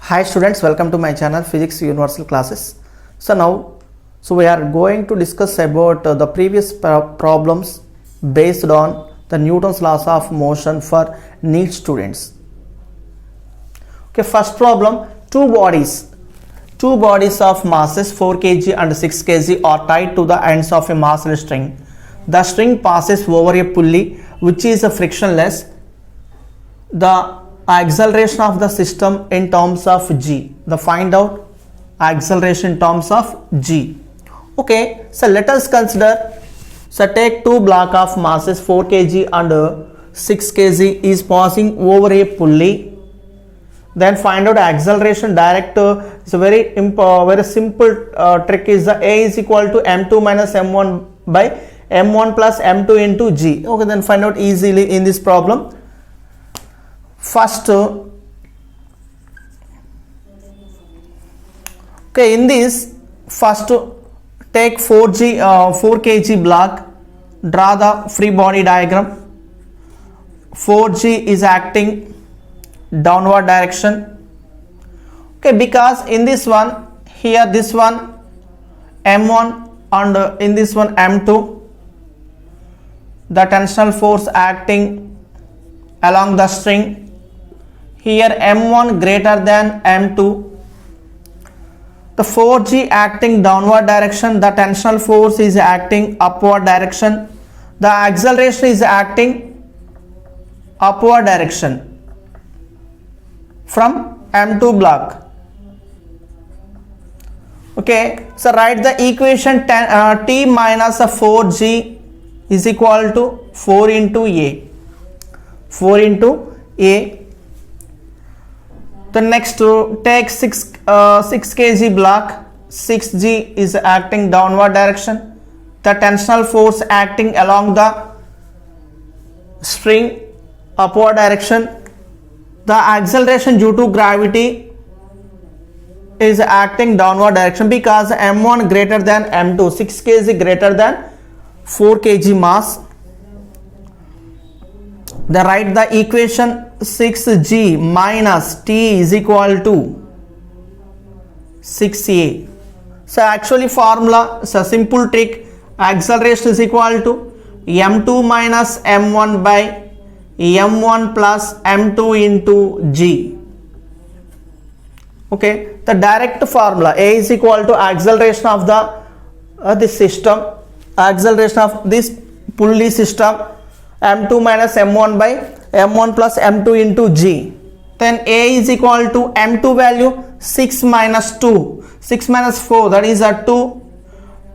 Hi students, welcome to my channel Physics Universal Classes. So we are going to discuss about the previous problems based on the Newton's laws of motion for NEET students. Okay, first problem, two bodies of masses 4 kg and 6 kg are tied to the ends of a massless string. The string passes over a pulley which is frictionless. The acceleration of the system in terms of g. Find out acceleration in terms of g. Okay, so let us consider. So take two block of masses 4 kg and 6 kg is passing over a pulley. Then find out acceleration direct. It's a very simple trick is the A is equal to m2 minus m1 by m1 plus m2 into g. Okay, then find out easily in this problem. First, okay, in this first take 4 kg block, draw the free body diagram. 4g is acting downward direction. Okay, because in this one here this one m1 and in this one m2, the tensional force acting along the string. Here m1 greater than m2. The 4g acting downward direction, the tensional force is acting upward direction. The acceleration is acting upward direction from m2 block. Okay, so write the equation T minus 4g is equal to 4 into A. 4 into A. The next take 6 kg block. 6g is acting downward direction. The tensional force acting along the string upward direction. The acceleration due to gravity is acting downward direction because m1 greater than m2. 6 kg greater than 4 kg mass. Then write the equation 6g minus t is equal to 6a. So actually formula, so simple trick, acceleration is equal to m2 minus m1 by m1 plus m2 into g. Okay, the direct formula A is equal to acceleration of the system, acceleration of this pulley system, m2 minus m1 by m1 plus m2 into g. Then A is equal to m2 value 6 minus 2, 6 minus 4, that is a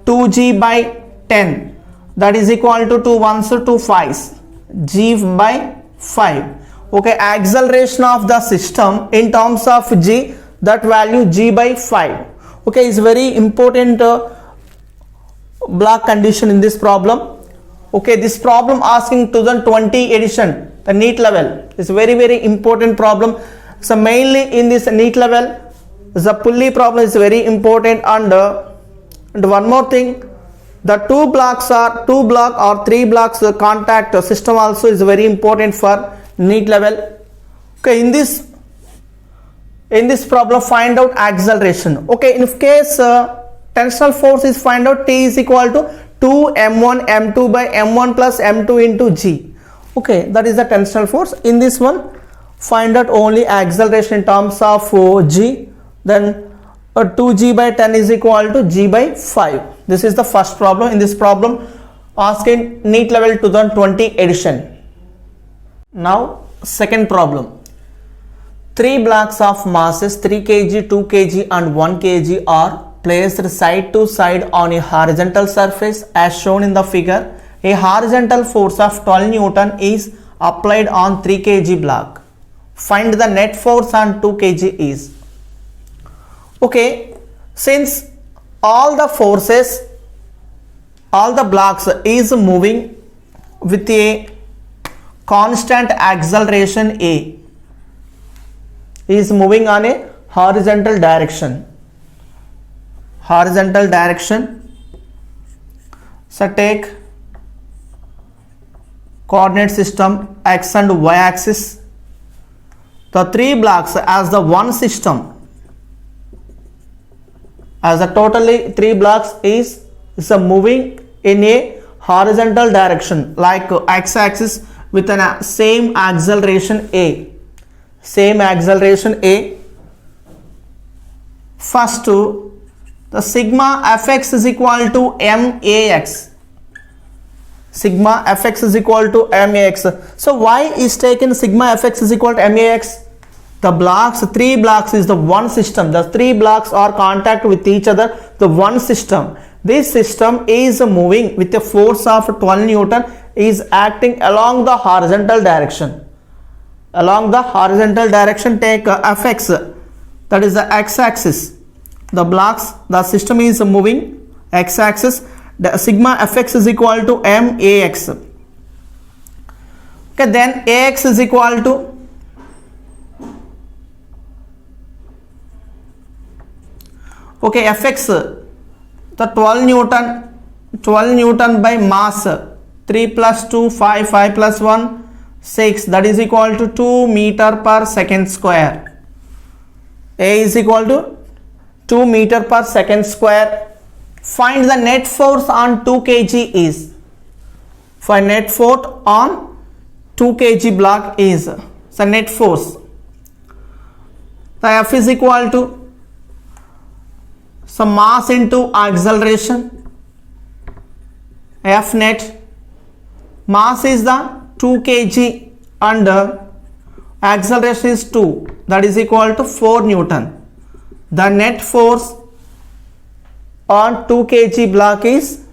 2g by 10, that is equal to 2 ones 2 5s, g by 5. Okay, acceleration of the system in terms of g, that value g by 5. Okay, is very important block condition in this problem. Okay, this problem asking 2020 edition, the NEET level, is very important problem. So mainly in this NEET level, the pulley problem is very important. And one more thing, the two block or 3 blocks contact system also is very important for NEET level. Okay, in this problem find out acceleration. Okay, in case tensional force is find out T is equal to 2 m1 m2 by m1 plus m2 into g. Okay, that is the tensional force. In this one find out only acceleration in terms of g. Then 2g by 10 is equal to g by 5. This is the first problem. In this problem asking NEET level 2020 edition. Now second problem. 3 blocks of masses 3 kg, 2 kg and 1 kg are placed side to side on a horizontal surface as shown in the figure. A horizontal force of 12 Newton is applied on 3 kg block. Find the net force on 2 kg is. Okay, since all the forces, all the blocks is moving with a constant acceleration A, is moving on a horizontal direction. So take coordinate system x and y axis. The three blocks as the one system as the totally 3 blocks is moving in a horizontal direction like x-axis with an same acceleration a. Same acceleration a. First, the sigma fx is equal to max. Sigma fx is equal to max. So why is taken sigma fx is equal to max? The blocks, 3 blocks is the one system. The 3 blocks are contact with each other, the one system. This system is moving with a force of 12 Newton, is acting along the horizontal direction. Along the horizontal direction, take fx, that is the x-axis. The blocks, the system is moving x-axis. The sigma fx is equal to max. Okay, then ax is equal to fx, the 12 Newton by mass, 3 plus 2 5, 5 plus 1 6, that is equal to 2 meter per second square. A is equal to 2 meter per second square. Find the net force on 2 kg is. Find net force on 2 kg block is. So net force. The F is equal to some mass into acceleration. F net. Mass is the 2 kg and acceleration is 2. That is equal to 4 Newton. The net force on 2 kg block is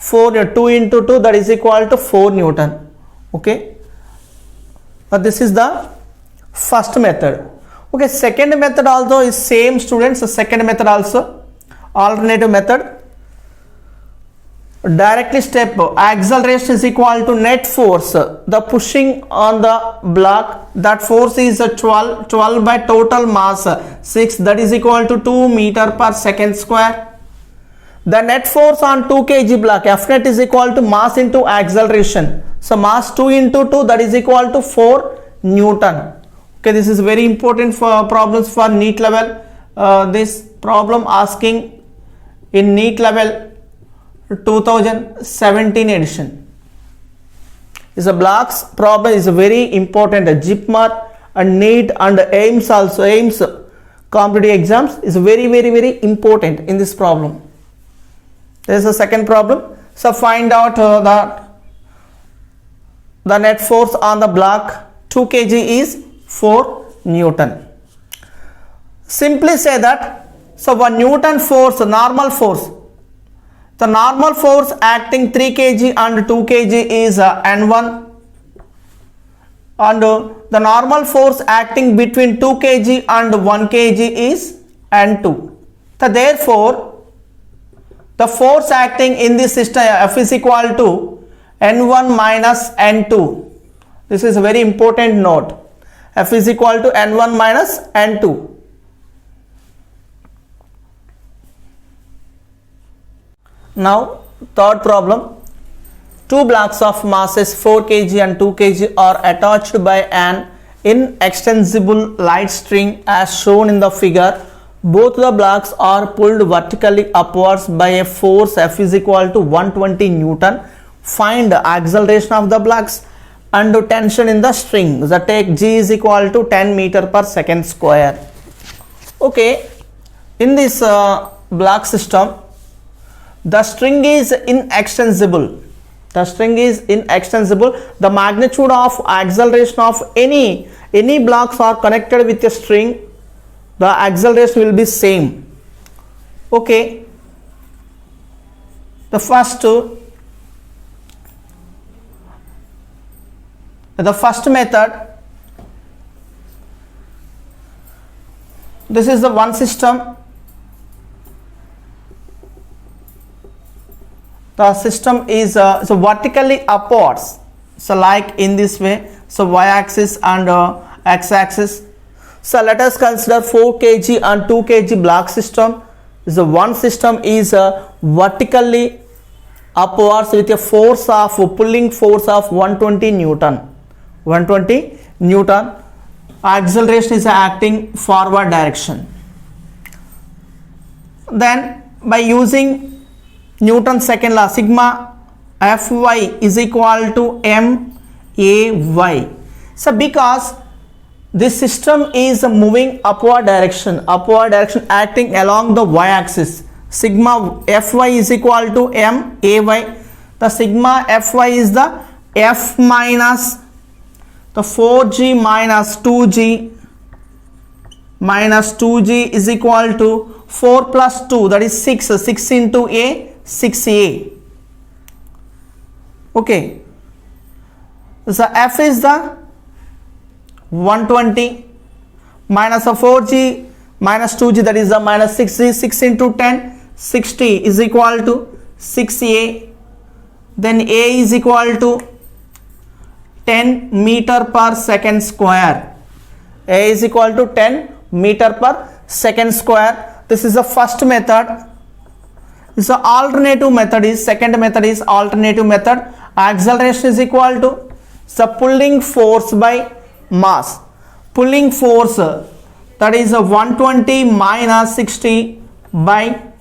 2 into 2, that is equal to 4 Newton. Okay. This is the first method. Okay, second method also is same, students. The second method also alternative method. Directly step, acceleration is equal to net force, the pushing on the block, that force is 12 by total mass 6, that is equal to 2 meter per second square. The net force on 2 kg block, F net is equal to mass into acceleration. So mass 2 into 2, that is equal to 4 Newton. Okay, this is very important for problems for NEET level. This problem asking in NEET level 2017 edition. Is a blocks problem is very important. JIPMAR and NEET and AIMS also, AIMS competitive exams is very important in this problem. There is a second problem. So find out the net force on the block 2 kg is 4 Newton. Simply say that, so 1 Newton force, normal force. The normal force acting 3 kg and 2 kg is N1, and the normal force acting between 2 kg and 1 kg is N2. So therefore, the force acting in this system F is equal to N1 minus N2. This is a very important note. F is equal to N1 minus N2. Now third problem, 2 blocks of masses 4 kg and 2 kg are attached by an inextensible light string as shown in the figure. Both the blocks are pulled vertically upwards by a force F is equal to 120 Newton. Find the acceleration of the blocks and tension in the string. The take G is equal to 10 meter per second square. Okay, in this block system, the string is inextensible. The string is inextensible. The magnitude of acceleration of any blocks are connected with a string, the acceleration will be same. Okay. The first method, this is the one system. The system is so vertically upwards, so like in this way, so y-axis and x-axis. So let us consider 4 kg and 2 kg block system. The one system is vertically upwards with a force of pulling force of 120 Newton. 120 Newton. Acceleration is acting forward direction. Then by using Newton's second law, sigma Fy is equal to MAy. So because this system is moving upward direction acting along the y-axis, sigma Fy is equal to MAy. The sigma Fy is the F minus the 4g minus 2g is equal to 4 plus 2, that is 6 into a 6a. Okay, so F is the 120 minus a 4g minus 2g, that is the minus 6g, 6 into 10 60 is equal to 6a. Then a is equal to 10 meter per second square. A is equal to 10 meter per second square. This is the first method. This is the alternative method. Is second method is alternative method. Acceleration is equal to the pulling force by mass. Pulling force, that is a 120 minus 60 by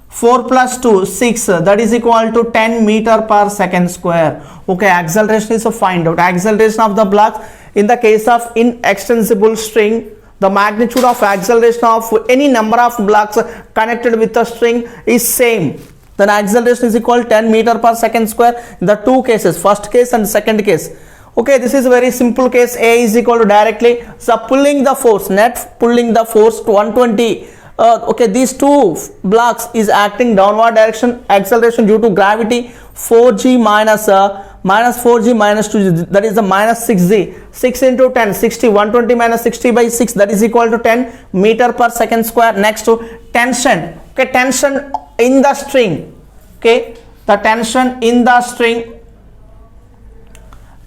4 plus 2 6, that is equal to 10 meter per second square. Okay, acceleration is to find out acceleration of the blocks. In the case of inextensible string, the magnitude of acceleration of any number of blocks connected with the string is same. Then acceleration is equal to 10 meter per second square in the two cases, first case and second case. Okay, this is a very simple case. A is equal to directly, so pulling the force, net pulling the force to 120. Okay, these two blocks is acting downward direction, acceleration due to gravity 4g minus 4g minus 2g, that is the minus 6g, 6 into 10 60, 120 minus 60 by 6, that is equal to 10 meter per second square. Next to tension. Okay, tension in the string. Okay, the tension in the string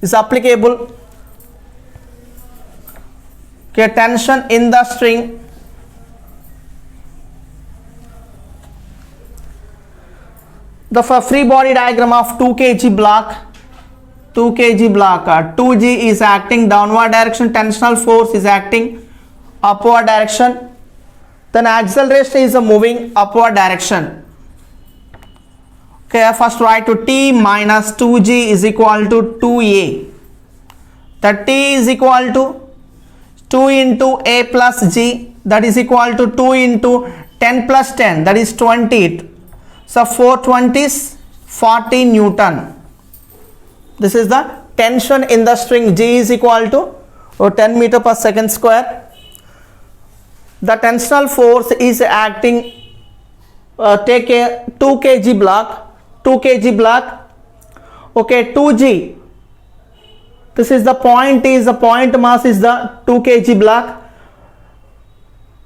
is applicable. Okay, tension in the string. The free body diagram of 2 kg block, 2g is acting downward direction, tensional force is acting upward direction, then acceleration is moving upward direction. Okay, first write to T minus 2g is equal to 2a. That T is equal to 2 into a plus g, that is equal to 2 into 10 plus 10, that is 20. So 420 is 40 Newton. This is the tension in the string. G is equal to 10 meter per second square. The tensional force is acting, take a 2 kg block, okay, 2g. This is the point mass is the 2 kg block.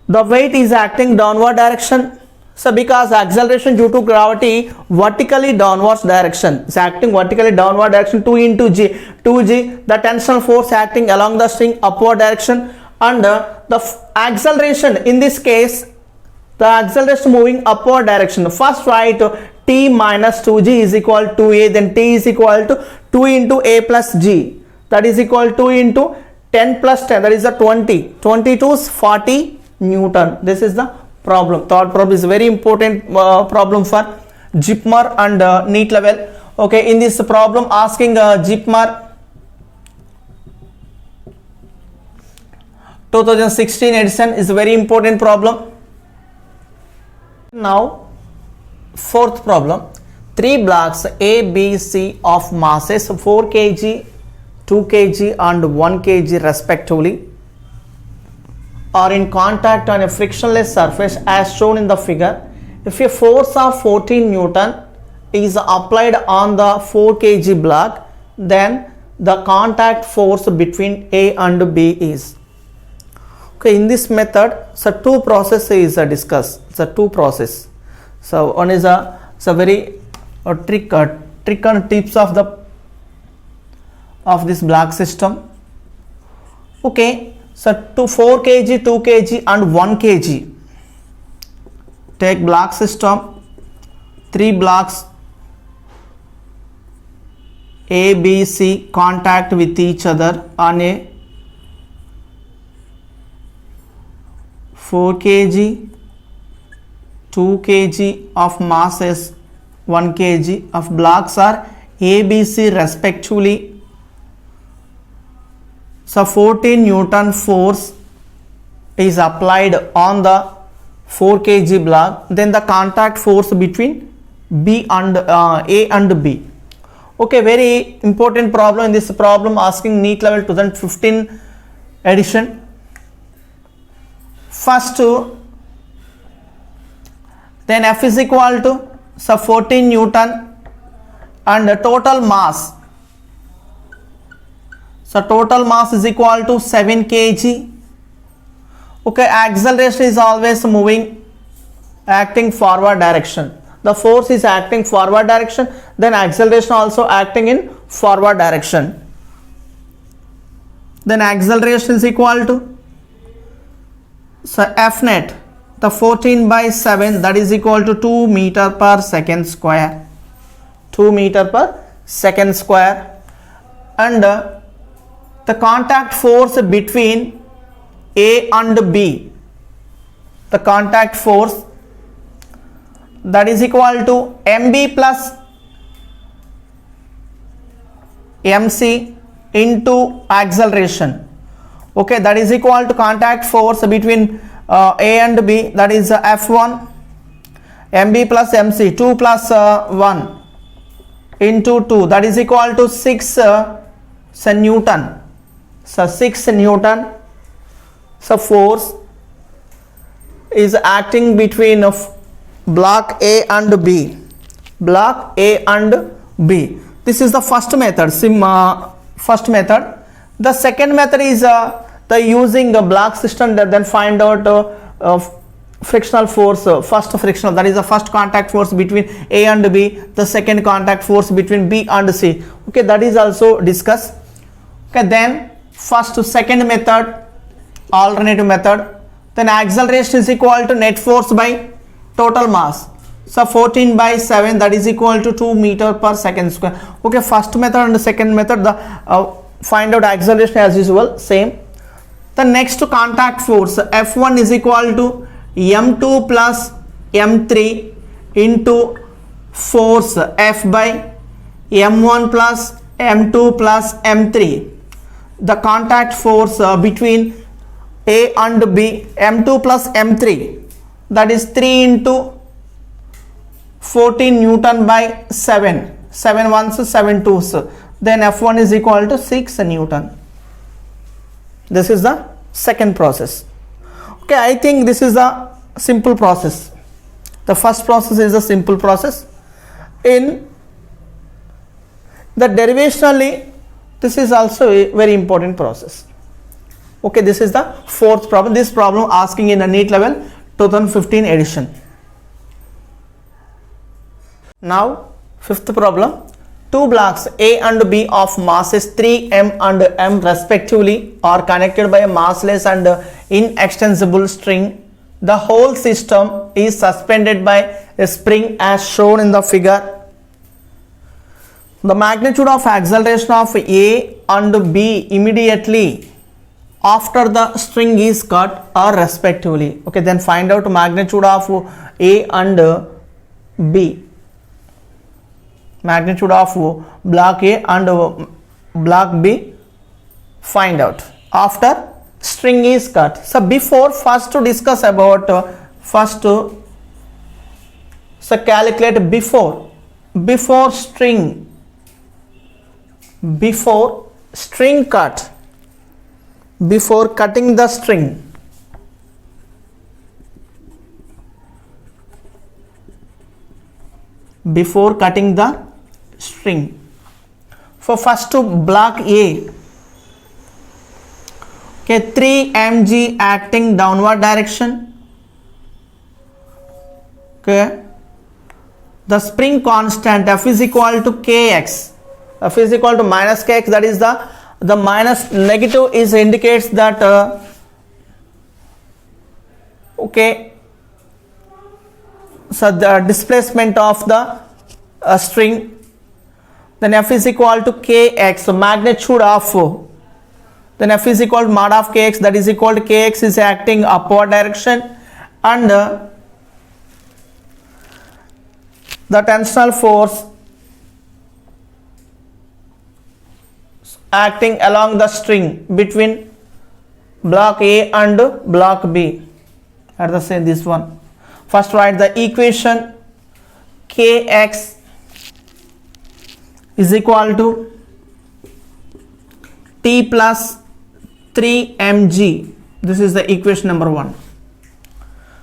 The weight is acting downward direction. So because acceleration due to gravity vertically downwards direction is acting vertically downward direction, 2 into g, 2g, the tensional force acting along the string upward direction, and the acceleration in this case, the acceleration moving upward direction. First write T minus 2g is equal to a, then T is equal to 2 into a plus g, that is equal to 2 into 10 plus 10, that is the 20, 22 is 40 Newton. This is the problem. Third problem is very important problem for JIPMER and NEET level. Okay, in this problem asking JIPMER 2016 edition is a very important problem. Now fourth problem, 3 blocks A, B, C of masses 4 kg, 2 kg and 1 kg respectively are in contact on a frictionless surface as shown in the figure. If a force of 14 Newton is applied on the 4 kg block, then the contact force between A and B is. Okay, in this method, so two processes is discussed. So two process. So one is a very trick and tips of this block system. Okay. So to 4 kg, 2 kg and 1 kg. Take block system, 3 blocks A, B, C contact with each other on a 4 kg, 2 kg of mass is 1 kg of blocks are A, B, C respectively. So 14 Newton force is applied on the 4 kg block. Then the contact force between B and A and B. Okay, very important problem. In this problem asking NEET level 2015 edition. First, then F is equal to 14 Newton and total mass. So total mass is equal to 7 kg. Okay, acceleration is always moving, acting forward direction. The force is acting forward direction, then acceleration also acting in forward direction. Then acceleration is equal to, so F net, the 14 by 7, that is equal to 2 meter per second square. 2 meter per second square. And the contact force between A and B, the contact force, that is equal to MB plus MC into acceleration. Okay, that is equal to contact force between A and B, that is F1, MB plus MC, 2 plus 1 into 2, that is equal to 6 Newton. So 6 Newton. So force is acting between of block A and B. Block A and B. This is the first method. First method. The second method is the using a block system, then find out frictional force. First frictional, that is the first contact force between A and B. The second contact force between B and C. Okay, that is also discussed. Okay, then first to second method, alternative method. Then acceleration is equal to net force by total mass. So 14 by 7, that is equal to 2 meter per second square. Okay, first method and the second method, the find out acceleration as usual, same. The next contact force, F1 is equal to M2 plus M3 into force F by M1 plus M2 plus M3. The contact force between A and B, M2 plus M3, that is 3 into 14 Newton by 7. 7 ones, 7 twos. Then F1 is equal to 6 Newton. This is the second process. Okay, I think this is a simple process. The first process is a simple process. In the derivationally, this is also a very important process. Okay, this is the fourth problem. This problem asking in the NEET level 2015 edition. Now, fifth problem. Two blocks A and B of masses 3 m and m respectively are connected by a massless and inextensible string. The whole system is suspended by a spring as shown in the figure. The magnitude of acceleration of A and B immediately after the string is cut are respectively. Okay, then find out magnitude of A and B. Magnitude of block A and block B, find out after string is cut. So before, first to discuss about so calculate before string cut, before cutting the string. Before cutting the string. For first to block A, okay, 3 mg acting downward direction. Okay, the spring constant F is equal to kx. F is equal to minus kx, that is the minus negative is indicates that okay, so the displacement of the string. Then F is equal to kx, so magnitude of, then F is equal to mod of kx, that is equal to kx is acting upward direction, and the tensional force acting along the string between block A and block B. Let us say this one. First write the equation Kx is equal to T plus 3 mg. This is the equation number 1.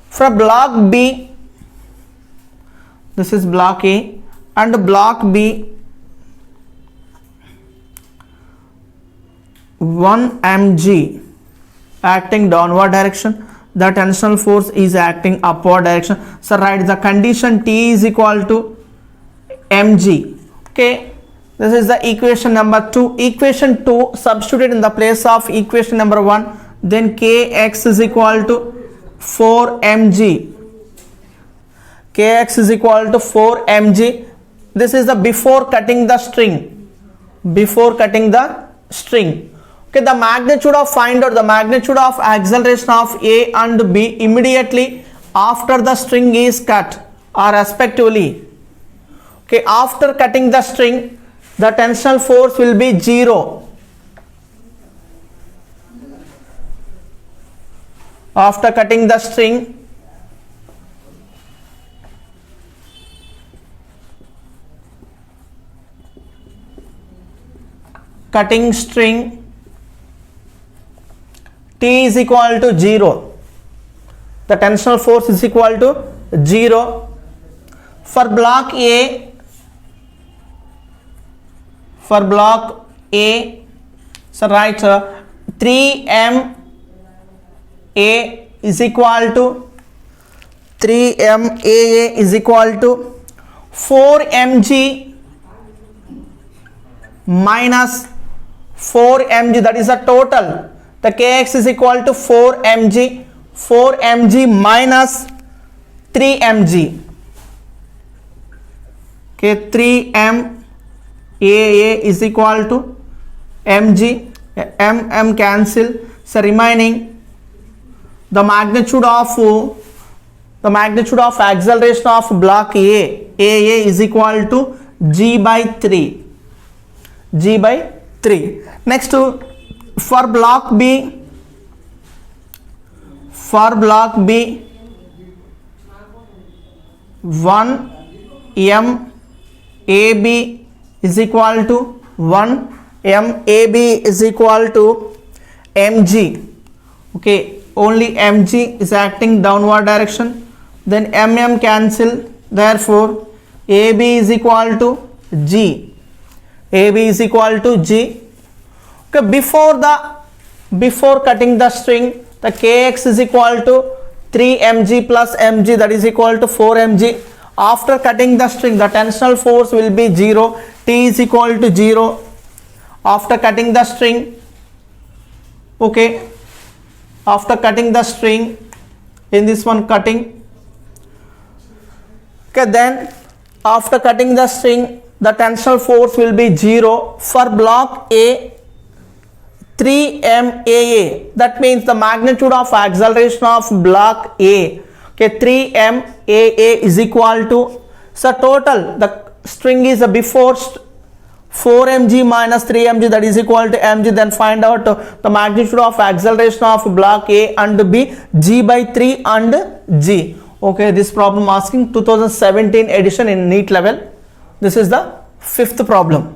For block B, this is block A, and block B 1 mg acting downward direction, the tensional force is acting upward direction. So write the condition T is equal to mg. Okay, this is the equation number 2. Equation 2 substitute in the place of equation number 1, then Kx is equal to 4 mg. Kx is equal to 4 mg. This is the before cutting the string. Before cutting the string. Okay, the magnitude of find out the magnitude of acceleration of A and B immediately after the string is cut, or respectively. Okay, after cutting the string, the tensional force will be 0. After cutting the string, cutting string, T is equal to 0. The tensional force is equal to 0. For block A, so write 3m A is equal to 3m AA is equal to 4 mg minus 4 mg, that is the total. The Kx is equal to 4 mg minus 3 mg. Okay, 3m AA is equal to mg, m cancel, so remaining the magnitude of acceleration of block A, AA is equal to g by 3. Next, for block B, 1 m AB is equal to 1 m AB is equal to mg. Okay, only mg is acting downward direction, then mm cancel, therefore AB is equal to g. AB is equal to g. Okay, before cutting the string, the Kx is equal to 3 mg plus mg, that is equal to 4 mg. After cutting the string, the tensional force will be 0. T is equal to 0. After cutting the string, okay, after cutting the string, in this one cutting, okay, then after cutting the string, the tensional force will be 0. For block A, 3 MAA, that means the magnitude of acceleration of block A. Okay, 3 MAA is equal to, so total the string is a before 4 mg minus 3 mg, that is equal to mg. Then find out the magnitude of acceleration of block A and B, g by 3 and g. Okay, this problem asking 2017 edition in NEET level. This is the 5th problem.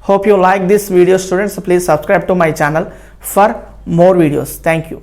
Hope you like this video, students. Please subscribe to my channel for more videos. Thank you.